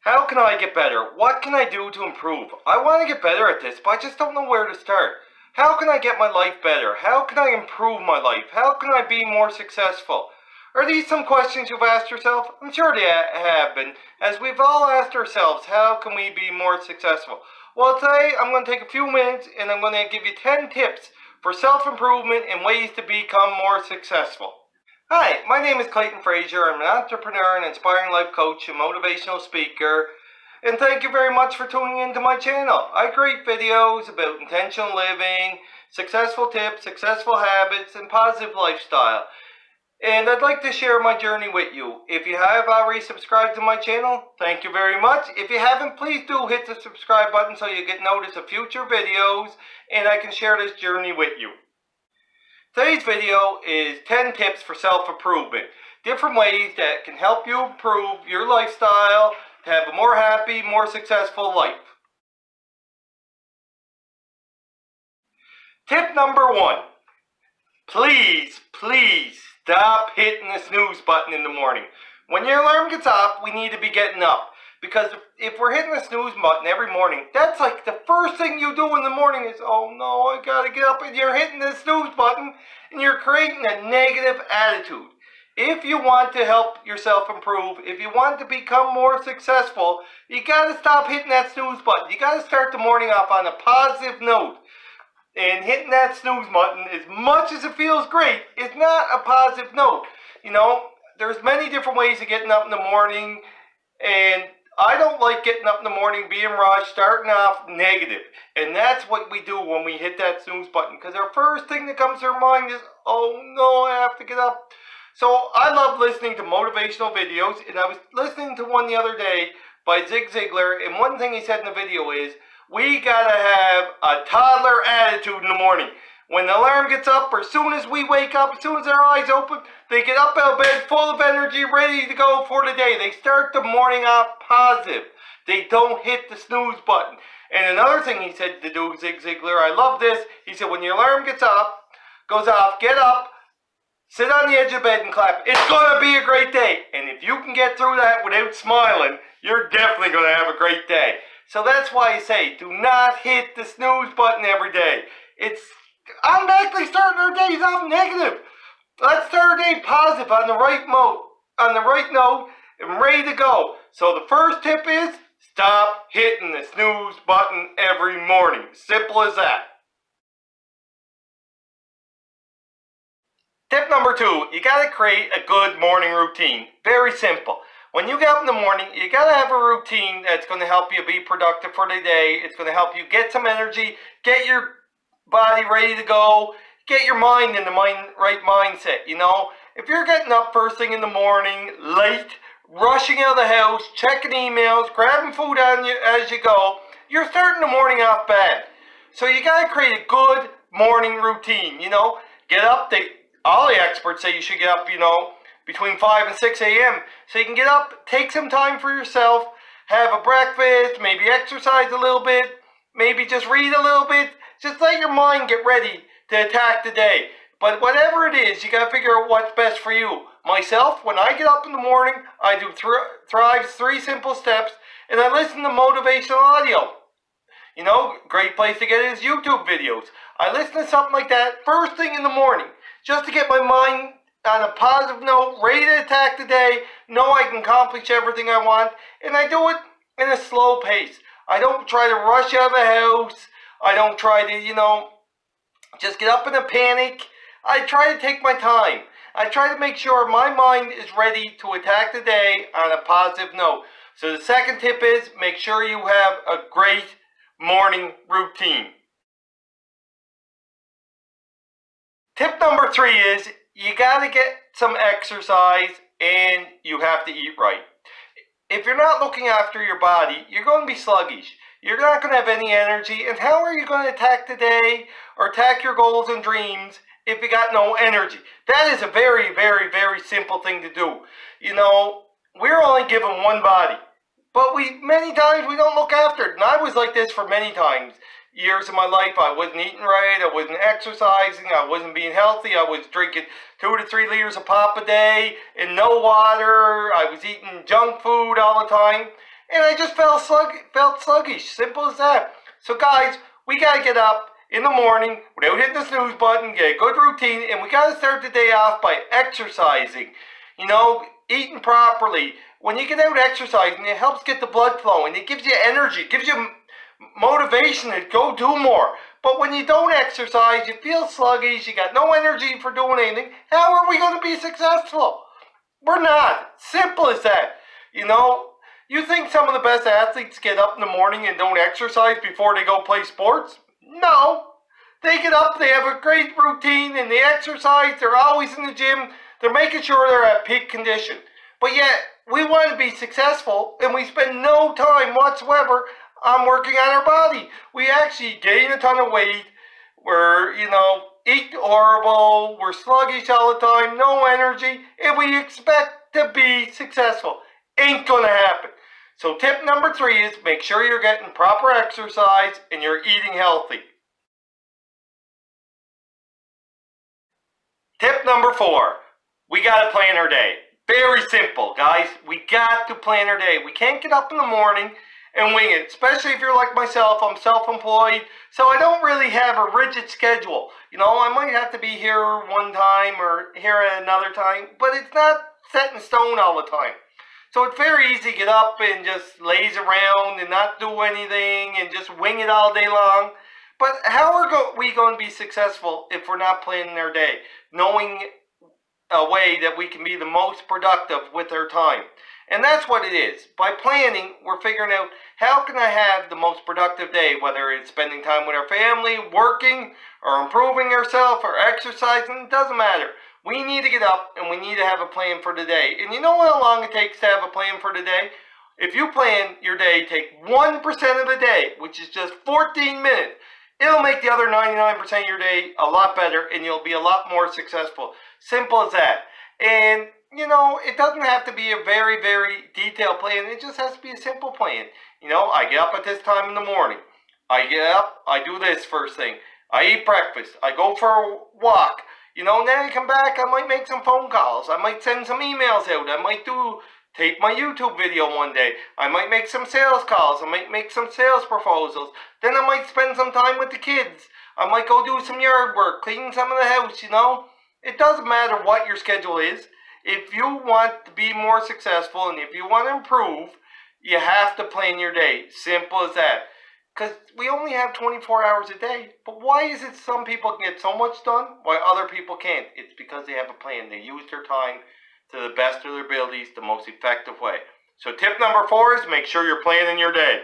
How can I get better? What can I do to improve? I want to get better at this, but I just don't know where to start. How can I get my life better? How can I improve my life? How can I be more successful? Are these some questions you've asked yourself? I'm sure they have been, as we've all asked ourselves, how can we be more successful? Well, today I'm going to take a few minutes and I'm going to give you 10 tips for self-improvement and ways to become more successful. Hi, my name is Clayton Frazier. I'm an entrepreneur, an inspiring life coach, and motivational speaker. And thank you very much for tuning into my channel. I create videos about intentional living, successful tips, successful habits, and positive lifestyle. And I'd like to share my journey with you. If you have already subscribed to my channel, thank you very much. If you haven't, please do hit the subscribe button so you get notice of future videos and I can share this journey with you. Today's video is 10 tips for self-improvement. Different ways that can help you improve your lifestyle to have a more happy, more successful life. Tip number 1. Please stop hitting the snooze button in the morning. When your alarm gets off, we need to be getting up. Because if we're hitting the snooze button every morning, that's like the first thing you do in the morning is, oh no, I gotta get up, and you're hitting the snooze button and you're creating a negative attitude. If you want to help yourself improve, if you want to become more successful, you gotta stop hitting that snooze button. You gotta start the morning off on a positive note. And hitting that snooze button, as much as it feels great, is not a positive note. You know, there's many different ways of getting up in the morning, and I don't like getting up in the morning, being rushed, starting off negative. And that's what we do when we hit that snooze button. Because our first thing that comes to our mind is, oh no, I have to get up. So I love listening to motivational videos. And I was listening to one the other day by Zig Ziglar. And one thing he said in the video is, we gotta have a toddler attitude in the morning. When the alarm gets up, or as soon as we wake up, as soon as our eyes open, they get up out of bed full of energy, ready to go for the day. They start the morning off positive. They don't hit the snooze button. And another thing he said to do, Zig Ziglar, I love this. He said, when your alarm goes off, get up, sit on the edge of bed and clap. It's gonna be a great day. And if you can get through that without smiling, you're definitely gonna have a great day. So that's why I say, do not hit the snooze button every day. It's automatically starting our days off negative. Let's start our day positive on the right note, and ready to go. So the first tip is, stop hitting the snooze button every morning. Simple as that. Tip number 2, you gotta create a good morning routine. Very simple. When you get up in the morning, you gotta have a routine that's gonna help you be productive for the day. It's gonna help you get some energy, get your body ready to go, get your mind in the right mindset, you know. If you're getting up first thing in the morning, late, rushing out of the house, checking emails, grabbing food on you as you go, you're starting the morning off bad. So you gotta create a good morning routine, you know. Get up, all the experts say you should get up, you know, between 5 and 6 a.m. So you can get up, take some time for yourself, have a breakfast, maybe exercise a little bit, maybe just read a little bit. Just let your mind get ready to attack the day. But whatever it is, you got to figure out what's best for you. Myself, when I get up in the morning, I do Thrive's 3 simple steps, and I listen to motivational audio. You know, great place to get it is YouTube videos. I listen to something like that first thing in the morning, just to get my mind on a positive note, ready to attack the day, know I can accomplish everything I want, and I do it in a slow pace. I don't try to rush out of the house. I don't try to, you know, just get up in a panic. I try to take my time. I try to make sure my mind is ready to attack the day on a positive note. So the second tip is, make sure you have a great morning routine. Tip number 3 is, you gotta get some exercise and you have to eat right. If you're not looking after your body, you're going to be sluggish. You're not going to have any energy. And how are you going to attack the day or attack your goals and dreams if you got no energy? That is a very, very, very simple thing to do. You know, we're only given one body. But many times we don't look after it. And I was like this for many times. Years of my life, I wasn't eating right, I wasn't exercising, I wasn't being healthy, I was drinking 2 to 3 liters of pop a day and no water, I was eating junk food all the time. and I just felt sluggish. Simple as that. So guys, we gotta get up in the morning without hitting the snooze button, get a good routine, and we gotta start the day off by exercising. You know, eating properly. When you get out exercising, it helps get the blood flowing. It gives you energy, it gives you motivation to go do more. But when you don't exercise, you feel sluggish, you got no energy for doing anything. How are we going to be successful? We're not. Simple as that. You know, you think some of the best athletes get up in the morning and don't exercise before they go play sports? No. They get up, they have a great routine, and they exercise. They're always in the gym. They're making sure they're at peak condition. But yet, we want to be successful, and we spend no time whatsoever on working on our body. We actually gain a ton of weight. We're, eat horrible. We're sluggish all the time, no energy, and we expect to be successful. Ain't gonna happen. So tip number 3 is make sure you're getting proper exercise and you're eating healthy. Tip number 4, we gotta plan our day. Very simple, guys. We got to plan our day. We can't get up in the morning and wing it, especially if you're like myself. I'm self-employed, so I don't really have a rigid schedule. I might have to be here one time or here at another time, but it's not set in stone all the time. So it's very easy to get up and just laze around and not do anything and just wing it all day long. But how are we going to be successful if we're not planning our day, knowing a way that we can be the most productive with our time? And that's what it is. By planning, we're figuring out how can I have the most productive day, whether it's spending time with our family, working, or improving ourselves, or exercising. It doesn't matter. We need to get up and we need to have a plan for the day. And you know how long it takes to have a plan for the day? If you plan your day, take 1% of the day, which is just 14 minutes. It'll make the other 99% of your day a lot better and you'll be a lot more successful. Simple as that. And it doesn't have to be a very, very detailed plan. It just has to be a simple plan. I get up at this time in the morning. I get up, I do this first thing. I eat breakfast. I go for a walk. Then I come back, I might make some phone calls. I might send some emails out. I might tape my YouTube video one day. I might make some sales calls. I might make some sales proposals. Then I might spend some time with the kids. I might go do some yard work, clean some of the house, It doesn't matter what your schedule is. If you want to be more successful and if you want to improve, you have to plan your day. Simple as that. Because we only have 24 hours a day. But why is it some people can get so much done while other people can't? It's because they have a plan. They use their time to the best of their abilities, the most effective way. So tip number 4 is make sure you're planning your day.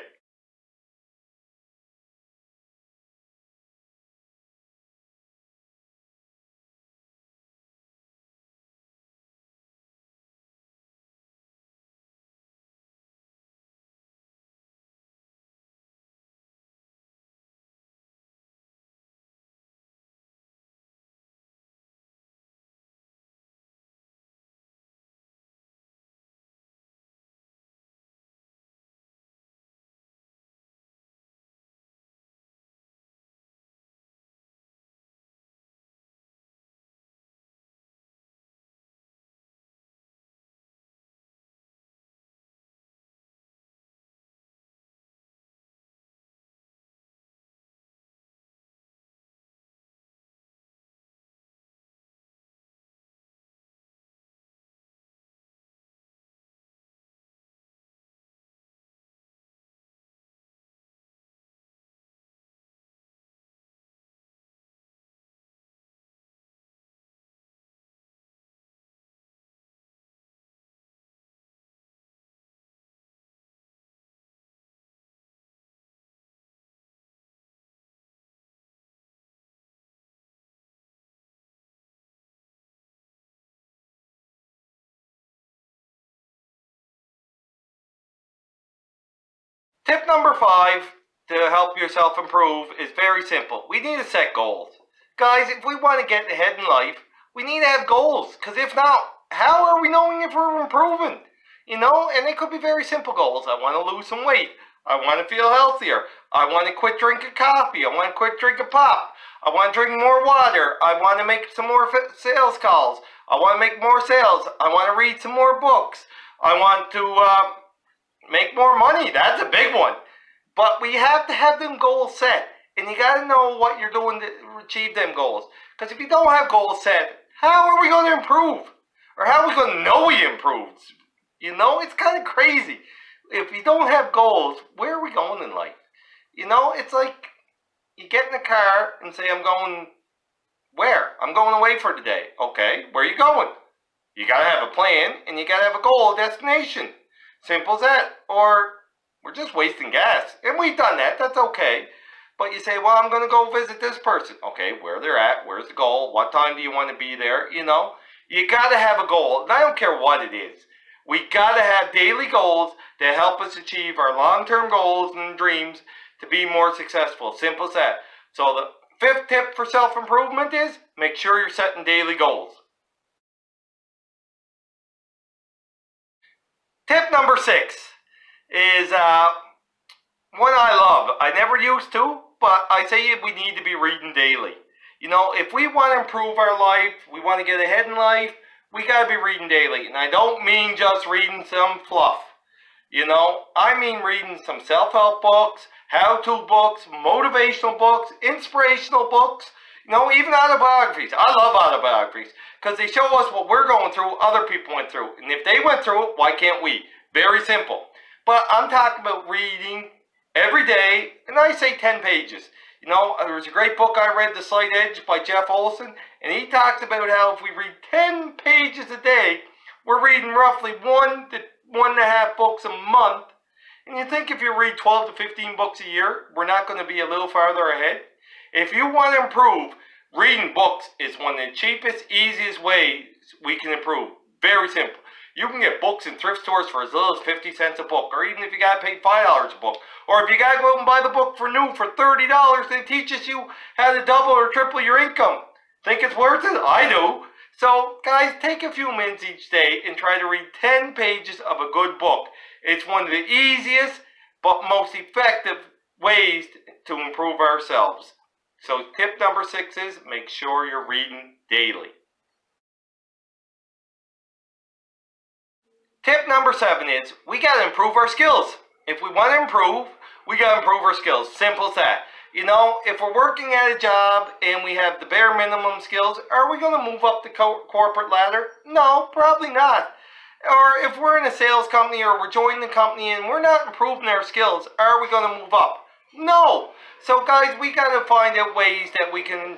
Tip number 5 to help yourself improve is very simple. We need to set goals. Guys, if we want to get ahead in life, we need to have goals. Because if not, how are we knowing if we're improving? And they could be very simple goals. I want to lose some weight. I want to feel healthier. I want to quit drinking coffee. I want to quit drinking pop. I want to drink more water. I want to make some more sales calls. I want to make more sales. I want to read some more books. I want to make more money. That's a big one. But we have to have them goals set. And you got to know what you're doing to achieve them goals. Because if you don't have goals set, how are we going to improve? Or how are we going to know we improved? You know, it's kind of crazy. If you don't have goals, where are we going in life? You know, it's like you get in the car and say, I'm going where? I'm going away for the day. Okay, where are you going? You got to have a plan and you got to have a goal, a destination. Simple as that. Or we're just wasting gas. And we've done that. That's okay. But you say, well, I'm going to go visit this person. Okay, where they're at, where's the goal, what time do you want to be there, you know? You got to have a goal, and I don't care what it is. We got to have daily goals that help us achieve our long-term goals and dreams to be more successful. Simple as that. So the 5th tip for self-improvement is make sure you're setting daily goals. Tip number 6 is one I love. I never used to, but I say we need to be reading daily. You know, if we want to improve our life, we want to get ahead in life, we got to be reading daily. And I don't mean just reading some fluff. You know, I mean reading some self-help books, how-to books, motivational books, inspirational books, you know, even autobiographies. I love autobiographies because they show us what we're going through, other people went through. And if they went through it, why can't we? Very simple. But I'm talking about reading every day, and I say 10 pages. You know, there was a great book I read, The Slight Edge by Jeff Olson, and he talks about how if we read 10 pages a day, we're reading roughly 1 to 1.5 books a month. And you think if you read 12 to 15 books a year, we're not going to be a little farther ahead? If you want to improve, reading books is one of the cheapest, easiest ways we can improve. Very simple. You can get books in thrift stores for as little as 50 cents a book, or even if you got to pay $5 a book. Or if you got to go out and buy the book for new for $30 that teaches you how to double or triple your income. Think it's worth it? I do. So, guys, take a few minutes each day and try to read 10 pages of a good book. It's one of the easiest but most effective ways to improve ourselves. So, tip number 6 is make sure you're reading daily. Tip number 7 is we got to improve our skills. If we want to improve, we got to improve our skills. Simple as that. You know, if we're working at a job and we have the bare minimum skills, are we going to move up the corporate ladder? No, probably not. Or if we're in a sales company or we're joining the company and we're not improving our skills, are we going to move up? No. So guys, we got to find out ways that we can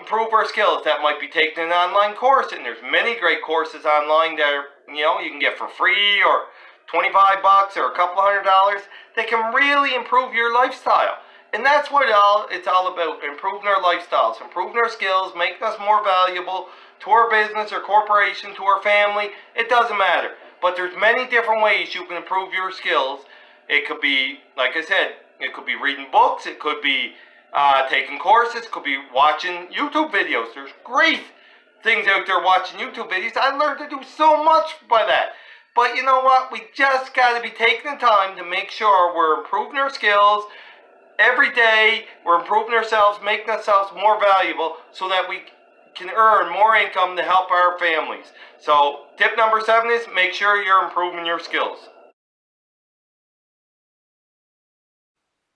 improve our skills. That might be taking an online course, and there's many great courses online that are, you know, you can get for free or $25 or a couple $100. They can really improve your lifestyle. And that's what it's all about, improving our lifestyles, improving our skills, making us more valuable to our business or corporation, to our family. It doesn't matter. But there's many different ways you can improve your skills. It could be, like I said, it could be reading books, it could be taking courses, it could be watching YouTube videos. There's great things out there watching YouTube videos. I learned to do so much by that. But you know what? We just got to be taking the time to make sure we're improving our skills. Every day, we're improving ourselves, making ourselves more valuable so that we can earn more income to help our families. So, tip number 7 is make sure you're improving your skills.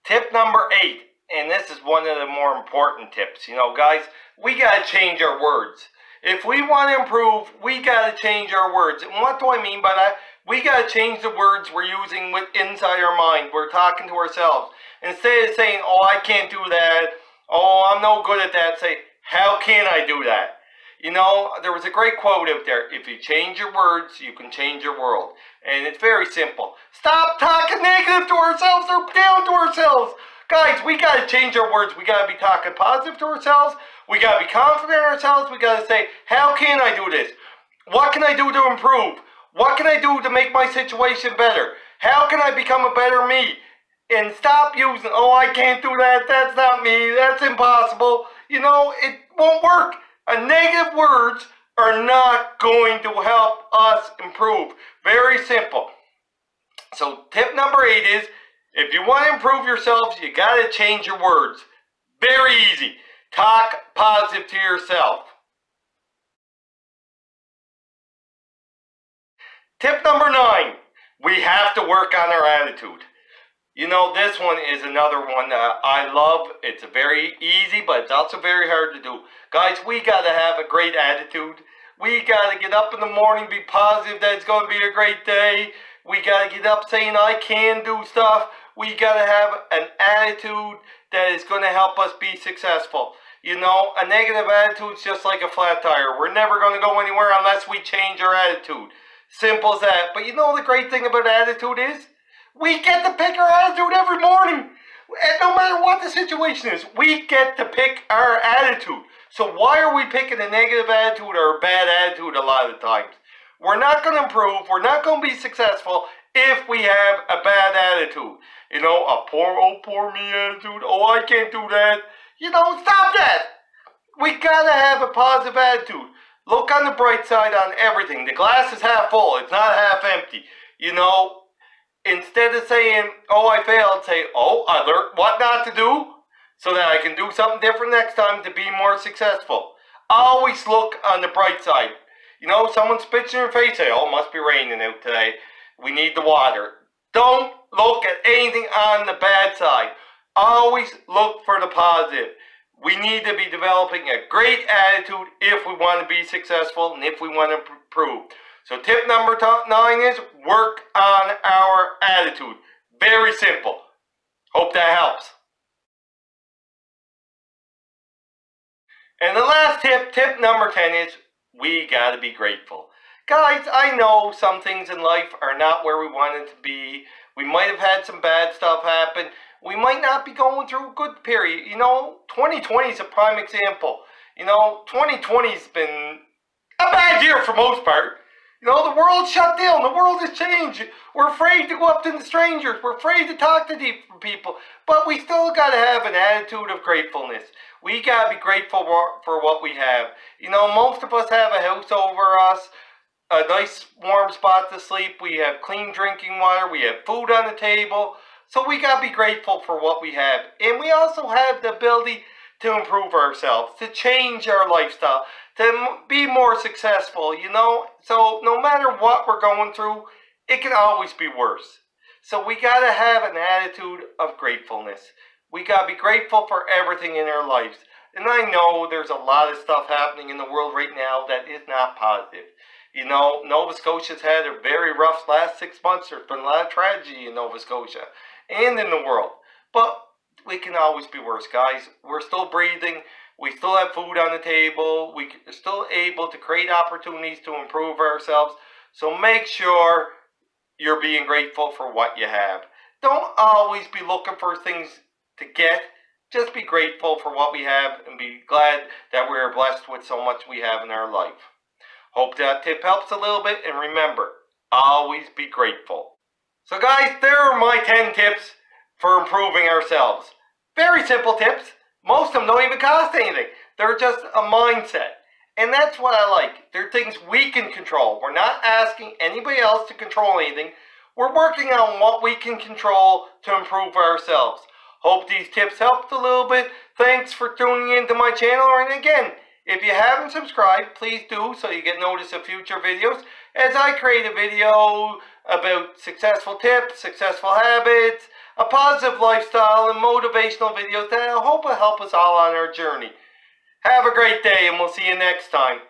Tip number 8, and this is one of the more important tips. You know, guys, we got to change our words. If we want to improve, we got to change our words. And what do I mean by that? We got to change the words we're using inside our mind. We're talking to ourselves. Instead of saying, oh, I can't do that, oh, I'm no good at that, say, how can I do that? You know, there was a great quote out there, if you change your words, you can change your world. And it's very simple. Stop talking negative to ourselves or down to ourselves. Guys, we got to change our words. We got to be talking positive to ourselves. We got to be confident in ourselves. We got to say, how can I do this? What can I do to improve? What can I do to make my situation better? How can I become a better me? And stop using, oh, I can't do that, that's not me, that's impossible. You know, it won't work. Negative words are not going to help us improve. Very simple. So tip number 8 is, if you want to improve yourselves, you got to change your words. Very easy. Talk positive to yourself. Tip number 9. We have to work on our attitude. You know, this one is another one that I love. It's very easy, but it's also very hard to do. Guys, we got to have a great attitude. We got to get up in the morning, be positive that it's going to be a great day. We got to get up saying I can do stuff. We got to have an attitude that is going to help us be successful. You know, a negative attitude is just like a flat tire. We're never going to go anywhere unless we change our attitude. Simple as that. But you know the great thing about attitude is? We get to pick our attitude every morning. And no matter what the situation is, we get to pick our attitude. So why are we picking a negative attitude or a bad attitude a lot of the times? We're not going to improve. We're not going to be successful if we have a bad attitude. You know, a poor me attitude. Oh, I can't do that. You know, stop that. We got to have a positive attitude. Look on the bright side on everything. The glass is half full. It's not half empty. You know, instead of saying, oh, I failed, say, oh, I learned what not to do so that I can do something different next time to be more successful. Always look on the bright side. You know, someone spits in your face, say, oh, it must be raining out today. We need the water. Don't look at anything on the bad side. Always look for the positive. We need to be developing a great attitude if we want to be successful and if we want to improve. So tip number 9 is work on our attitude. Very simple. Hope that helps. And the last tip number 10 is we gotta be grateful. Guys, I know some things in life are not where we want it to be. We might have had some bad stuff happen. We might not be going through a good period. You know, 2020 is a prime example. You know, 2020's been a bad year for most part. You know, the world's shut down. The world has changed. We're afraid to go up to the strangers. We're afraid to talk to different people. But we still got to have an attitude of gratefulness. We got to be grateful for what we have. You know, most of us have a house over us, a nice warm spot to sleep. We have clean drinking water. We have food on the table. So we got to be grateful for what we have. And we also have the ability to improve ourselves, to change our lifestyle, to be more successful, you know. So no matter what we're going through, it can always be worse. So we got to have an attitude of gratefulness. We got to be grateful for everything in our lives. And I know there's a lot of stuff happening in the world right now that is not positive. You know, Nova Scotia's had a very rough last 6 months. There's been a lot of tragedy in Nova Scotia and in the world. But we can always be worse, guys. We're still breathing. We still have food on the table. We're still able to create opportunities to improve ourselves. So make sure you're being grateful for what you have. Don't always be looking for things to get. Just be grateful for what we have and be glad that we're blessed with so much we have in our life. Hope that tip helps a little bit. And remember, always be grateful. So guys, there are my 10 tips for improving ourselves. Very simple tips. Most of them don't even cost anything. They're just a mindset. And that's what I like. They're things we can control. We're not asking anybody else to control anything. We're working on what we can control to improve ourselves. Hope these tips helped a little bit. Thanks for tuning into my channel. And again, if you haven't subscribed, please do so you get notice of future videos as I create a video about successful tips, successful habits, a positive lifestyle, and motivational videos that I hope will help us all on our journey. Have a great day, and we'll see you next time.